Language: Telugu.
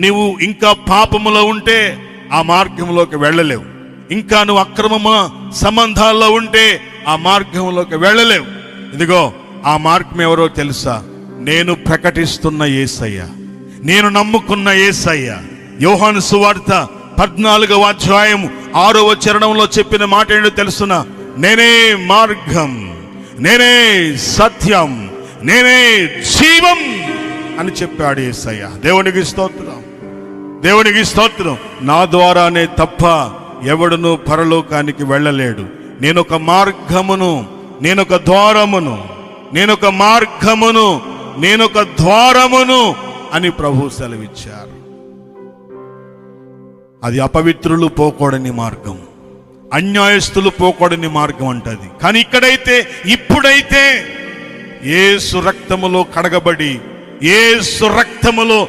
నీవు ఇంకా పాపములో ఉంటే ఆ మార్గంలోకి వెళ్ళలేవు. ఇంకా నువ్వు అక్రమ సంబంధాల్లో ఉంటే ఆ మార్గంలోకి వెళ్ళలేవు. ఇదిగో ఆ మార్గం ఎవరో తెలుసా? నేను ప్రకటిస్తున్న యేసయ్య, నేను నమ్ముకున్న యేసయ్య. యోహాను సువార్త 14వ అధ్యాయం 6వ చరణంలో చెప్పిన మాట ఏంటో తెలుసునా? నేనే మార్గం, నేనే సత్యం, నేనే జీవం అని చెప్పాడు యేసయ్య. దేవునికి స్తోత్రం, దేవునికి స్తోత్రం. నా ద్వారానే తప్ప ఎవడును పరలోకానికి వెళ్ళలేడు. నేనొక మార్గమును, నేనొక ద్వారమును, నేనొక మార్గమును, నేనొక ద్వారమును అని ప్రభు సెలవిచ్చారు. అది అపవిత్రులు పోకూడని మార్గం, అన్యాయస్తులు పోకూడని మార్గం అంటది. కానీ ఇక్కడైతే, ఇప్పుడైతే యేసు రక్తములో కడగబడి, యేసు రక్తములో